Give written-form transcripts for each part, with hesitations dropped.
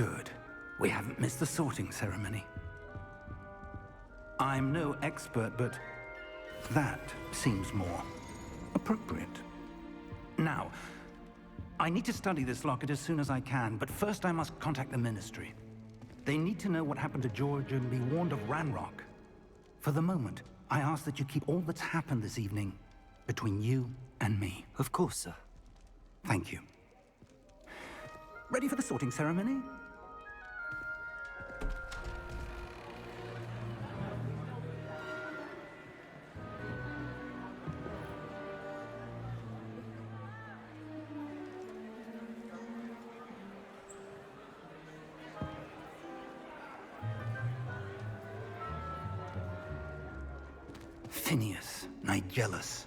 Good. We haven't missed the sorting ceremony. I'm no expert, but that seems more appropriate. Now, I need to study this locket as soon as I can, but first I must contact the Ministry. They need to know what happened to George and be warned of Ranrock. For the moment, I ask that you keep all that's happened this evening between you and me. Of course, sir. Thank you. Ready for the sorting ceremony? Phineas, Nigellus,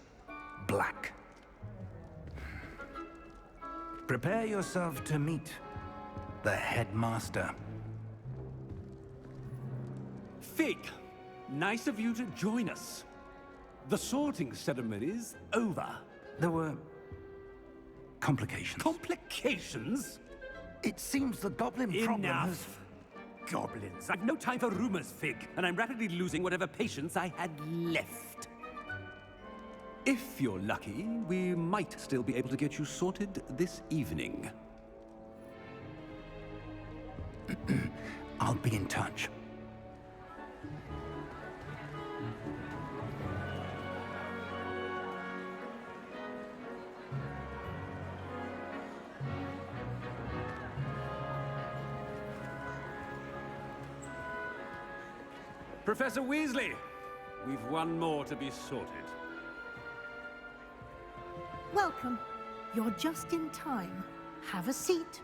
Black. Prepare yourself to meet the headmaster. Fig, nice of you to join us. The sorting ceremony's over. There were complications. Complications? It seems the goblin problem has... Enough. Goblins. I've no time for rumors, Fig, and I'm rapidly losing whatever patience I had left. If you're lucky, we might still be able to get you sorted this evening. I'll be in touch. Professor Weasley, we've one more to be sorted. Welcome. You're just in time. Have a seat.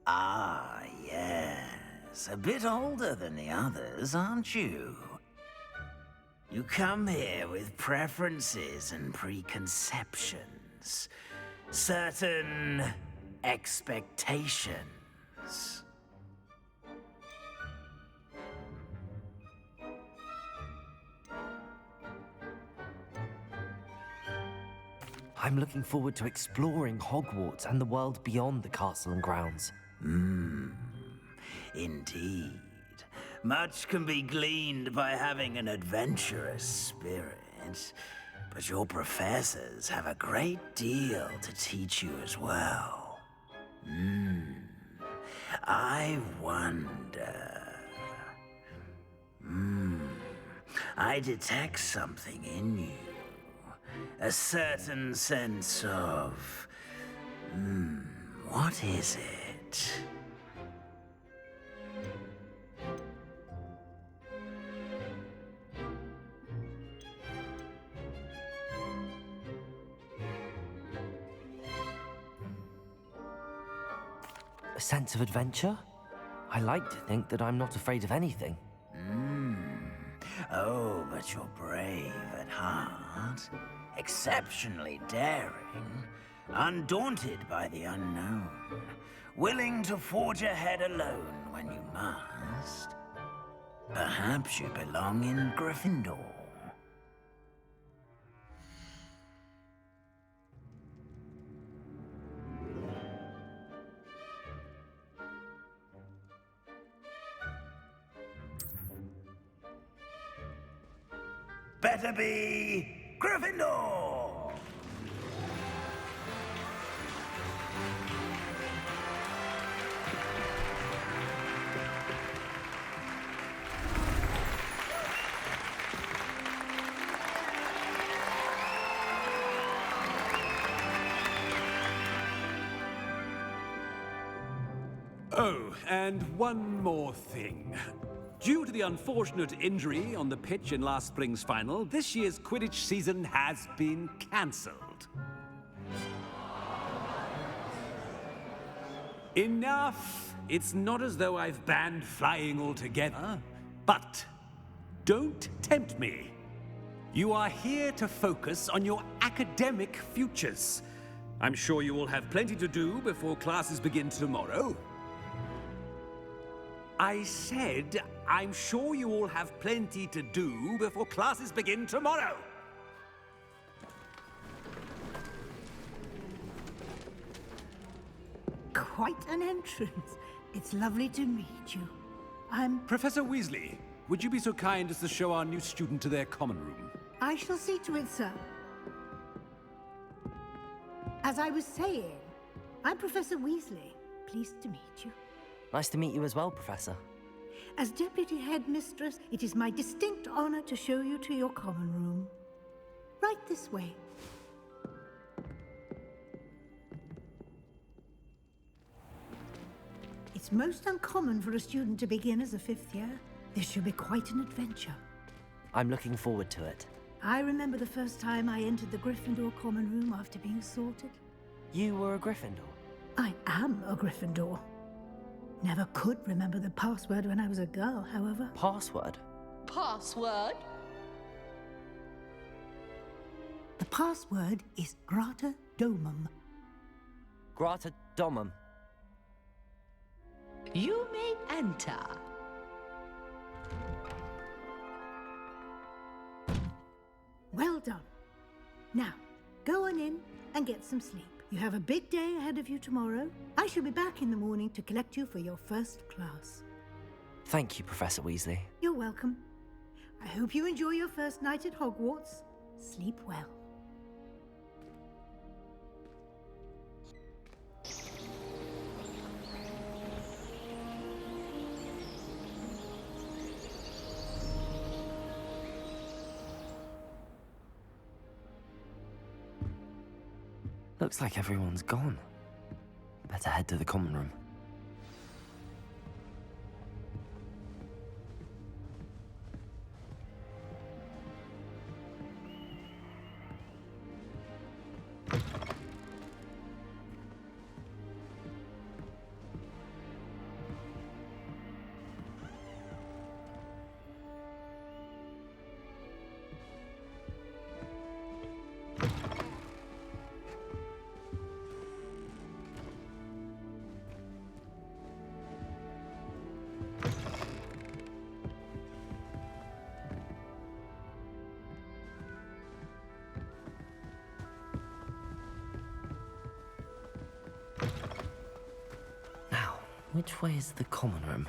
Ah, yes. A bit older than the others, aren't you? You come here with preferences and preconceptions. Certain expectations. I'm looking forward to exploring Hogwarts and the world beyond the castle and grounds. Indeed. Much can be gleaned by having an adventurous spirit, but your professors have a great deal to teach you as well. I wonder... I detect something in you. A certain sense of... what is it? A sense of adventure? I like to think that I'm not afraid of anything. Oh, but you're brave at heart. Exceptionally daring. Undaunted by the unknown. Willing to forge ahead alone when you must. Perhaps you belong in Gryffindor. Better be Gryffindor! Oh, and one more thing. Due to the unfortunate injury on the pitch in last spring's final, this year's Quidditch season has been cancelled. Enough! It's not as though I've banned flying altogether, but don't tempt me. You are here to focus on your academic futures. I'm sure you will have plenty to do before classes begin tomorrow. I said I'm sure you all have plenty to do before classes begin tomorrow. Quite an entrance. It's lovely to meet you. Professor Weasley, would you be so kind as to show our new student to their common room? I shall see to it, sir. As I was saying, I'm Professor Weasley. Pleased to meet you. Nice to meet you as well, Professor. As Deputy Headmistress, it is my distinct honor to show you to your common room. Right this way. It's most uncommon for a student to begin as a fifth year. This should be quite an adventure. I'm looking forward to it. I remember the first time I entered the Gryffindor common room after being sorted. You were a Gryffindor? I am a Gryffindor. Never could remember the password when I was a girl, however. Password? Password? The password is Grata Domum. Grata Domum. You may enter. Well done. Now, go on in and get some sleep. You have a big day ahead of you tomorrow. I shall be back in the morning to collect you for your first class. Thank you, Professor Weasley. You're welcome. I hope you enjoy your first night at Hogwarts. Sleep well. Looks like everyone's gone. Better head to the common room. Now, which way is the common room?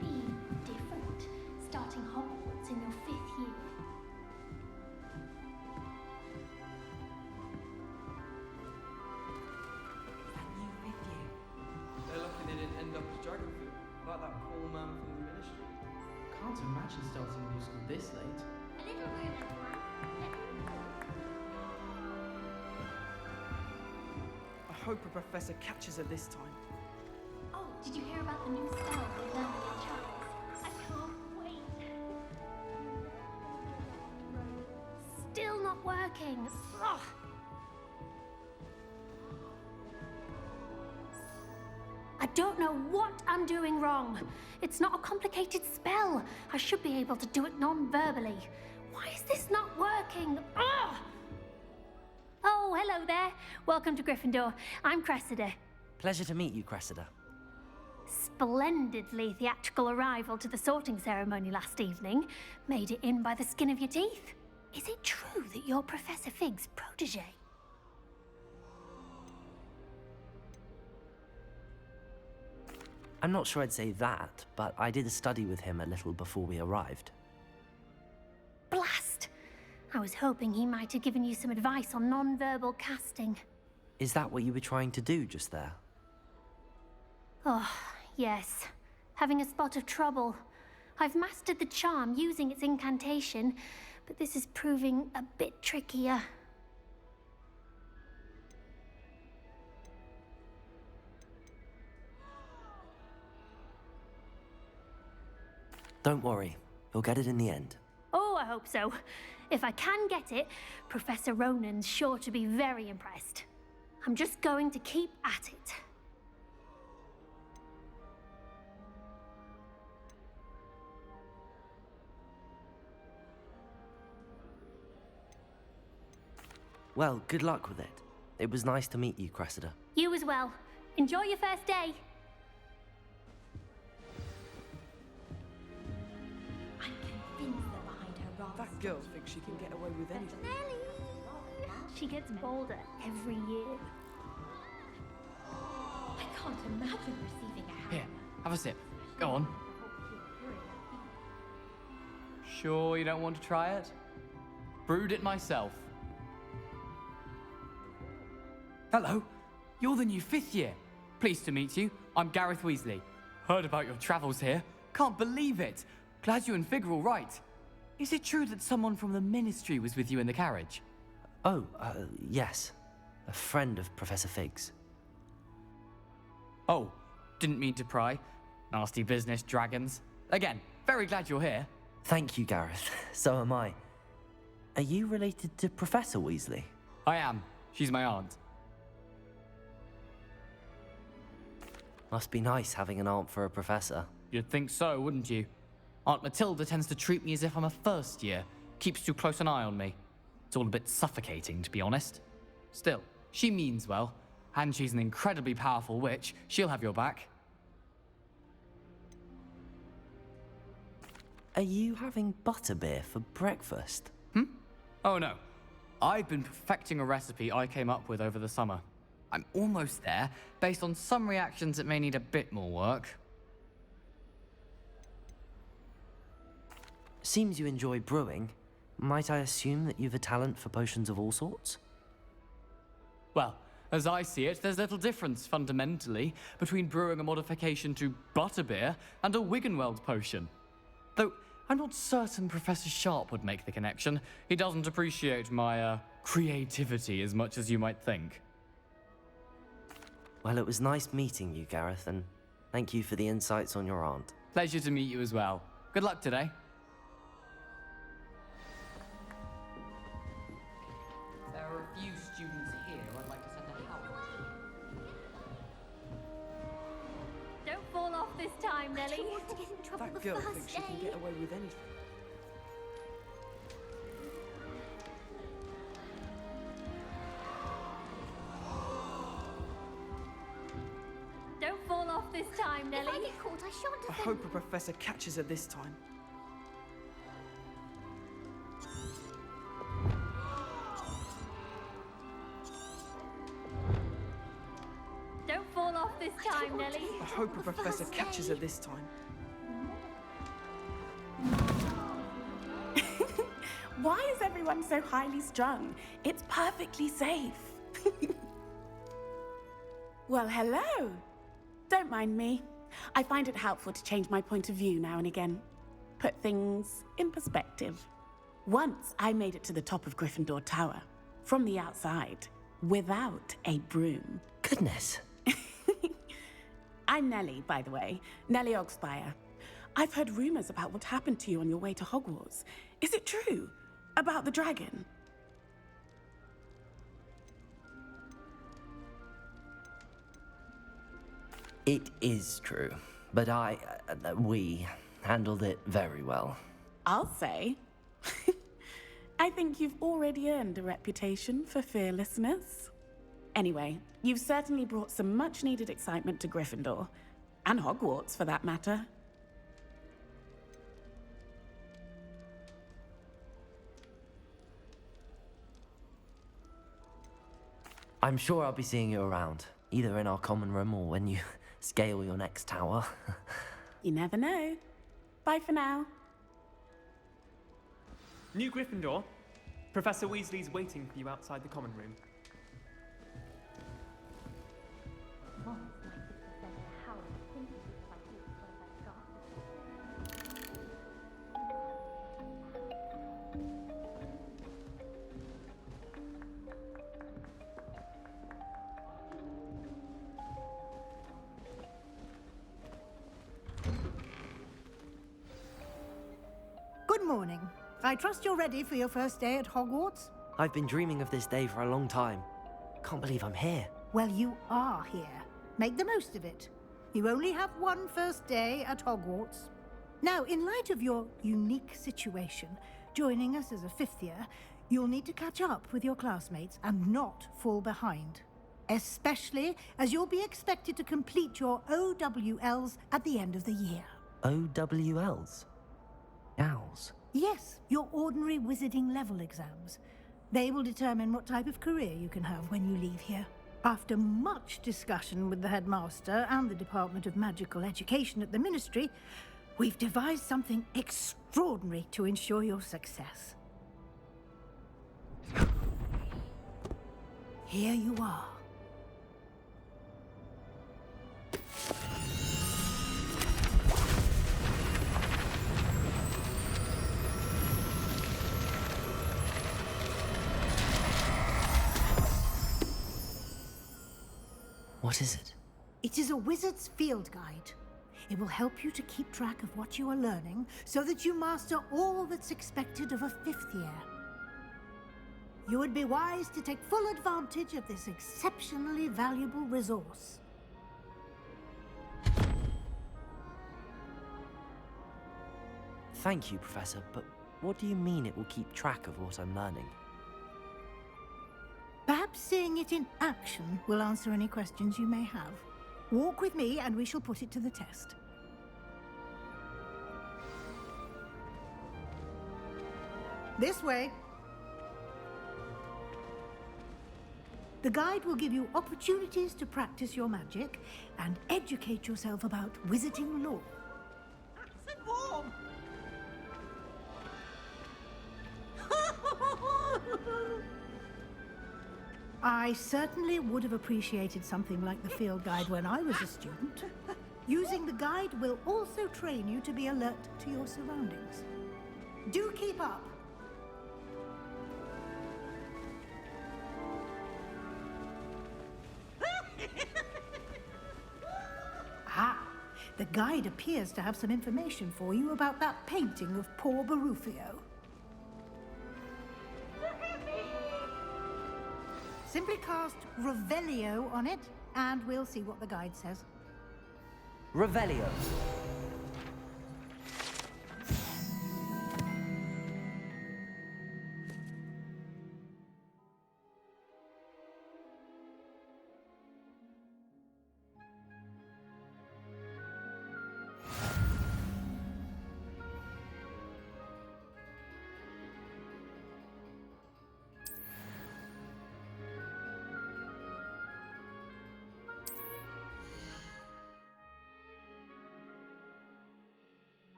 Be different, starting Hogwarts in your 5th year. They're lucky they didn't end up as Dragonfoot, like that poor man from the Ministry. Can't imagine starting a new school this late. A little room, everyone. I hope a professor catches her this time. Oh, did you hear about the new spell we learned at Charles? I can't wait. Still not working. Ugh. I don't know what I'm doing wrong. It's not a complicated spell. I should be able to do it non-verbally. Why is this not working? Ugh! Oh, hello there. Welcome to Gryffindor. I'm Cressida. Pleasure to meet you, Cressida. Splendidly theatrical arrival to the sorting ceremony last evening. Made it in by the skin of your teeth. Is it true that you're Professor Fig's protege? I'm not sure I'd say that, but I did study with him a little before we arrived. Blast! I I was hoping he might have given you some advice on non-verbal casting. Is that what you were trying to do just there? Oh, yes. Having a spot of trouble. I've mastered the charm using its incantation, but this is proving a bit trickier. Don't worry, you'll get it in the end. Oh, I hope so. If I can get it, Professor Ronan's sure to be very impressed. I'm just going to keep at it. Well, good luck with it. It was nice to meet you, Cressida. You as well. Enjoy your first day. I'm convinced they're behind her rather. That girl thinks she can get away with anything. She gets bolder every year. I can't imagine receiving a hand. Here, have a sip. Go on. Sure you don't want to try it? Brewed it myself. Hello, you're the new 5th year. Pleased to meet you. I'm Gareth Weasley. Heard about your travels here. Can't believe it. Glad you and Fig are all right. Is it true that someone from the Ministry was with you in the carriage? Oh, yes. A friend of Professor Fig's. Oh, didn't mean to pry. Nasty business, dragons. Again, very glad you're here. Thank you, Gareth. So am I. Are you related to Professor Weasley? I am. She's my aunt. Must be nice having an aunt for a professor. You'd think so, wouldn't you? Aunt Matilda tends to treat me as if I'm a first year. Keeps too close an eye on me. It's all a bit suffocating, to be honest. Still, she means well. And she's an incredibly powerful witch. She'll have your back. Are you having butterbeer for breakfast? Oh no. I've been perfecting a recipe I came up with over the summer. I'm almost there, based on some reactions that may need a bit more work. Seems you enjoy brewing. Might I assume that you've a talent for potions of all sorts? Well, as I see it, there's little difference, fundamentally, between brewing a modification to butterbeer and a Wiggenweld potion. Though, I'm not certain Professor Sharp would make the connection. He doesn't appreciate my, creativity as much as you might think. Well, it was nice meeting you, Gareth, and thank you for the insights on your aunt. Pleasure to meet you as well. Good luck today. There are a few students here I'd like to send a help. Don't fall off this time, I Nellie. don't want to get in trouble That the girl first thinks she can day. get away with anything. Don't fall off this time, If I Nellie. get caught, I shan't I offend. hope a professor catches her this time. Don't fall off this time, Nellie. I hope a professor catches her this time. Why is everyone so highly strung? It's perfectly safe. Well, hello. Don't mind me. I find it helpful to change my point of view now and again. Put things in perspective. Once I made it to the top of Gryffindor Tower, from the outside, without a broom. Goodness. I'm Nellie, by the way. Nellie Ogspire. I've heard rumors about what happened to you on your way to Hogwarts. Is it true? About the dragon? It is true, but we handled it very well. I'll say. I think you've already earned a reputation for fearlessness. Anyway, you've certainly brought some much-needed excitement to Gryffindor. And Hogwarts, for that matter. I'm sure I'll be seeing you around, either in our common room or when you scale your next tower. You never know. Bye for now. New Gryffindor, Professor Weasley's waiting for you outside the common room. Once my sister said to Howard, I think it was like it was one of those glasses. Good morning. I trust you're ready for your first day at Hogwarts? I've been dreaming of this day for a long time. Can't believe I'm here. Well, you are here. Make the most of it. You only have one first day at Hogwarts. Now, in light of your unique situation, joining us as a fifth year, you'll need to catch up with your classmates and not fall behind. Especially as you'll be expected to complete your OWLs at the end of the year. OWLs? Owls? Yes, your ordinary wizarding level exams. They will determine what type of career you can have when you leave here. After much discussion with the headmaster and the Department of Magical Education at the Ministry, we've devised something extraordinary to ensure your success. Here you are. What is it? It is a wizard's field guide. It will help you to keep track of what you are learning so that you master all that's expected of a fifth year. You would be wise to take full advantage of this exceptionally valuable resource. Thank you, Professor, but what do you mean it will keep track of what I'm learning? Perhaps seeing it in action will answer any questions you may have. Walk with me and we shall put it to the test. This way. The guide will give you opportunities to practice your magic and educate yourself about wizarding lore. Nice and warm. I certainly would have appreciated something like the field guide when I was a student. Using the guide will also train you to be alert to your surroundings. Do keep up. The guide appears to have some information for you about that painting of poor Barufio. Simply cast Revelio on it, and we'll see what the guide says. Revelio.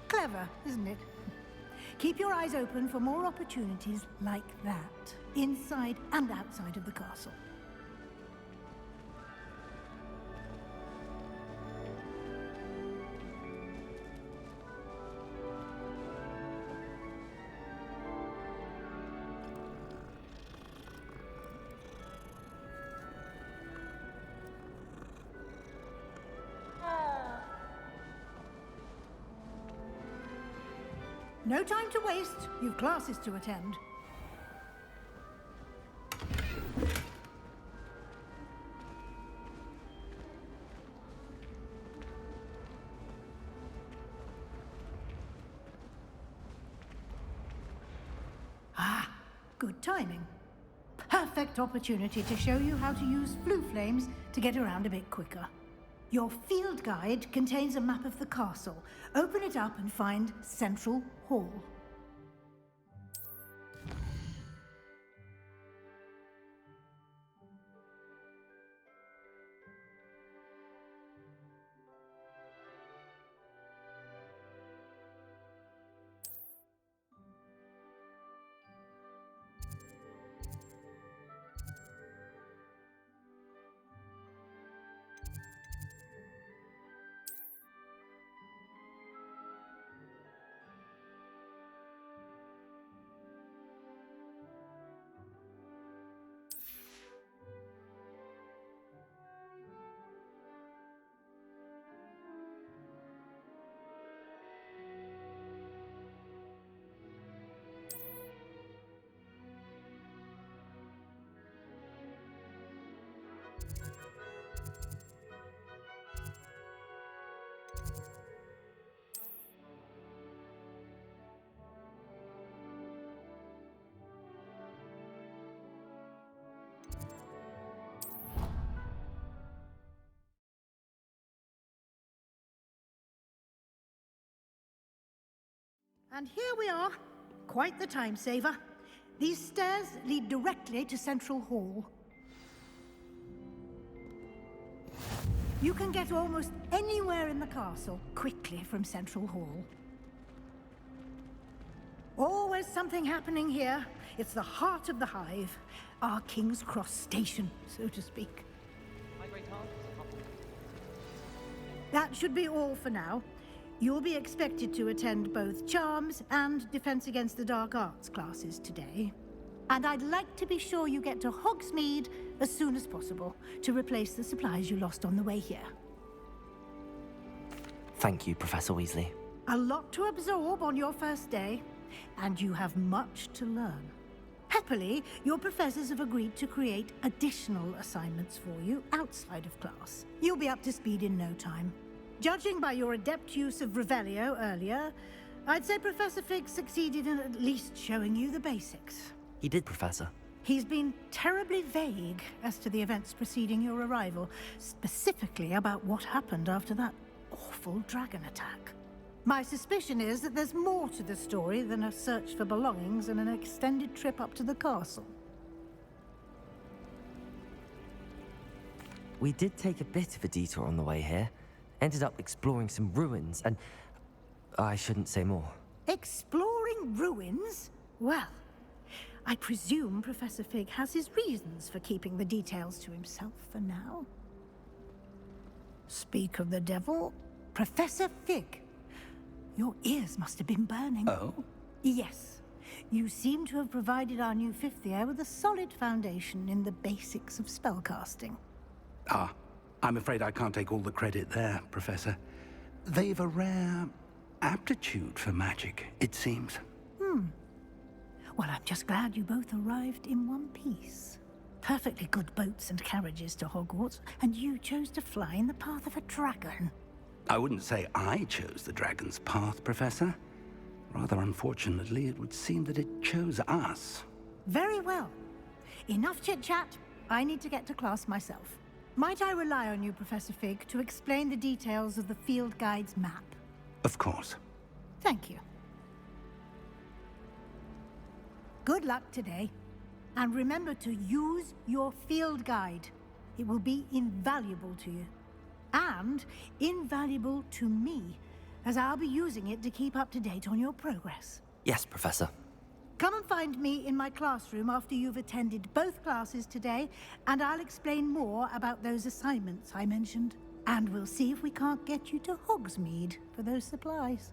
Clever, isn't it? Keep your eyes open for more opportunities like that, inside and outside of the castle. No time to waste. You've classes to attend. Good timing. Perfect opportunity to show you how to use flue flames to get around a bit quicker. Your field guide contains a map of the castle. Open it up and find Central Hall. And here we are. Quite the time saver. These stairs lead directly to Central Hall. You can get almost anywhere in the castle quickly from Central Hall. Always something happening here. It's the heart of the Hive. Our King's Cross station, so to speak. That should be all for now. You'll be expected to attend both Charms and Defense Against the Dark Arts classes today. And I'd like to be sure you get to Hogsmeade as soon as possible to replace the supplies you lost on the way here. Thank you, Professor Weasley. A lot to absorb on your first day, and you have much to learn. Happily, your professors have agreed to create additional assignments for you outside of class. You'll be up to speed in no time. Judging by your adept use of Revelio earlier, I'd say Professor Fig succeeded in at least showing you the basics. He did, Professor. He's been terribly vague as to the events preceding your arrival, specifically about what happened after that awful dragon attack. My suspicion is that there's more to the story than a search for belongings and an extended trip up to the castle. We did take a bit of a detour on the way here. Ended up exploring some ruins, and I shouldn't say more. Exploring ruins? Well, I presume Professor Fig has his reasons for keeping the details to himself for now. Speak of the devil, Professor Fig. Your ears must have been burning. Oh? Yes. You seem to have provided our new fifth year with a solid foundation in the basics of spellcasting. Ah, I'm afraid I can't take all the credit there, Professor. They've a rare aptitude for magic, it seems. Well, I'm just glad you both arrived in one piece. Perfectly good boats and carriages to Hogwarts, and you chose to fly in the path of a dragon. I wouldn't say I chose the dragon's path, Professor. Rather unfortunately, it would seem that it chose us. Very well. Enough chit-chat. I need to get to class myself. Might I rely on you, Professor Fig, to explain the details of the field guide's map? Of course. Thank you. Good luck today. And remember to use your field guide. It will be invaluable to you. And invaluable to me, as I'll be using it to keep up to date on your progress. Yes, Professor. Come and find me in my classroom after you've attended both classes today, and I'll explain more about those assignments I mentioned. And we'll see if we can't get you to Hogsmeade for those supplies.